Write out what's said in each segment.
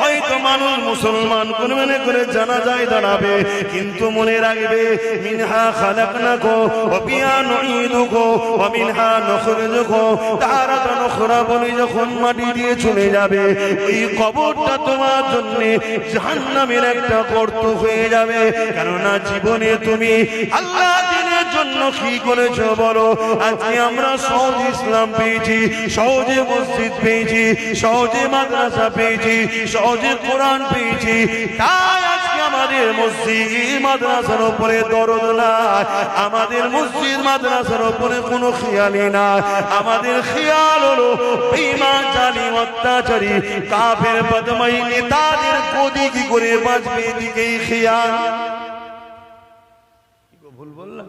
হয়তো মানুষ মুসলমান মনে করে জানাজায় দাঁড়াবে, কিন্তু মনে রাখবে মিনহা খালাকনাকুম ওয়া ফিহা নুঈদুকুম ওয়া মিনহা নুখরিজুকুম তারাতান উখরা বলে যখন মাটি দিয়ে চলে যাবে, ওই কবরটা তোমার জন্য জাহান্নামের একটা গর্ত হয়ে যাবে। কেননা জীবনে তুমি আল্লাহ দ্বীনের জন্য কি করেছো বলো? আজকে আমরা সহজ ইসলাম পেয়েছি, সহজে মসজিদ পেয়েছি, সহজে মাদ্রাসা পেয়েছি, সহজে কোরআন পেয়েছি, তাই আজকে আমাদের মসজিদ মাদ্রাসার উপরে দরদ নাই, আমাদের মসজিদ মাদ্রাসার উপরে কোনো খেয়ালই না। আমাদের খেয়াল হলো বেঈমান জালিম অত্যাচারী কাফের বদমাই নেতাদের গদি কি করে বাঁচবে, এদিকেই খেয়াল। ভুল বললাম?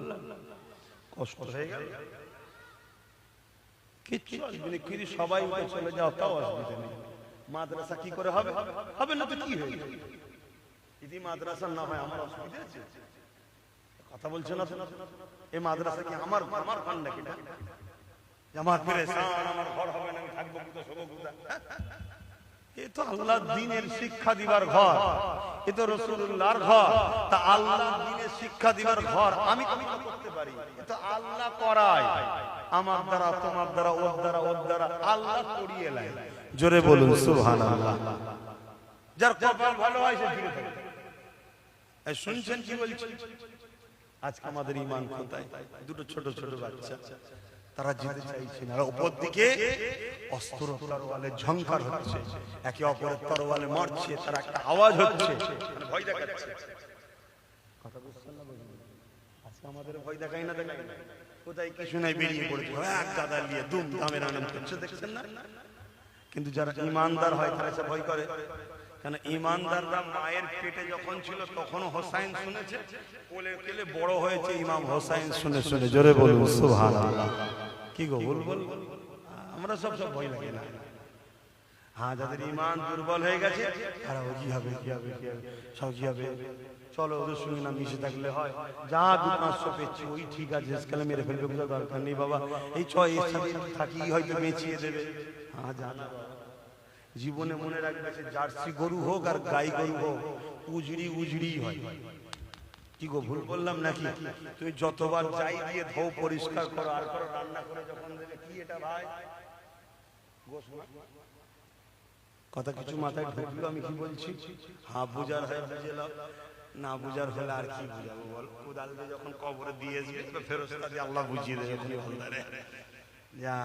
কষ্ট হয়ে গেল? কিচ্ছু আসবে কি, সবাই উঠে চলে যাও তাও আসবে না। মাদ্রাসা কি করে হবে? হবে না তো কি হয়ে যাবে? যদি মাদ্রাসা না হয় আমার অসুবিধা আছে? কথা বলছে না? এই মাদ্রাসা কি আমার ঘর নাকি? না আমার পেরেশান, আমার ঘর হবে না, আমি থাকবো কোথায়, শোবো কোথায়? এ তো আল্লাহর দ্বীনের শিক্ষা দিবার ঘর, এ তো রাসূলুল্লাহর ঘর। তা আল্লাহর দ্বীনের শিক্ষা দিবার ঘর আমি করতে পারি, এ তো আল্লাহ করায়। আমার দ্বারা, তোমার দ্বারা, ওর দ্বারা, ওর দ্বারা আল্লাহ করিয়ে নেয়। জোরে বলুন সুবহানাল্লাহ। যার কপাল ভালো হয় সে ফিরে থাকে। এই শুনছেন কি বলছি? আজকে আমাদের ঈমান কোথায়? দুটো ছোট ছোট বাচ্চা, তারা যেতে চাইছে না, উপর দিকে অস্ত্র তরোয়ালে ঝংকার হচ্ছে, একে অপরের তরোয়ালে মারছে, তার একটা আওয়াজ হচ্ছে, মানে ভয় দেখাচ্ছে। কথা বুঝছেন না? আজকে আমাদের ভয় দেখাই না, দেখাই না, কোথায় কিছু নাই বেরিয়ে পড়েছে, এক গাদা নিয়ে দুম দামের আনন্দ করছে, দেখছেন না? কিন্তু যারা ঈমানদার হয় তারা সে ভয় করে। কেন? ঈমানদাররা মায়ের পেটে যখন ছিল তখনও হোসাইন শুনেছে, কোলে কোলে বড় হয়েছে ইমাম হোসাইন শুনে শুনে। জোরে বলুন সুবহানাল্লাহ। কি গো বল বল, আমরা সব ভয় লাগে না? হ্যাঁ, যাদের ঈমান দুর্বল হয়ে গেছে তারা কি হবে, কি হবে, কি হবে, সব কি হবে, চলো ওদের সঙ্গে না মিশে থাকলে হয়, যা 2-500 পেয়েছি ওই ঠিক আছে, আজকালে মেরে ফেলবে, কোনো দরকার নেই বাবা, এই এর সাথে থাকি হয়তো বেঁচিয়ে দেবে। হ্যাঁ, জানা জীবনে মনে রাখবে, সে জার্সি গরু হোক আর গাই গরু হোক, উজড়ি উজড়ি হয়। কি গো ভুল বললাম নাকি? তুমি যতবার যাই দিয়ে ধো, পরিষ্কার করো, আর করো, রান্না করে যখন দেবে, কি এটা ভাই কথা কিছু মাথায় ঢুকলো আমি কি বলছি? হ্যাঁ, বুঝার হয় বুঝে নাও, না বুঝার হলে আর কি বুঝাবো বল? কোদাল দিয়ে যখন কবরে দিয়ে আসবে ফেরেশতা দিয়ে আল্লাহ বুঝিয়ে দেবে। যা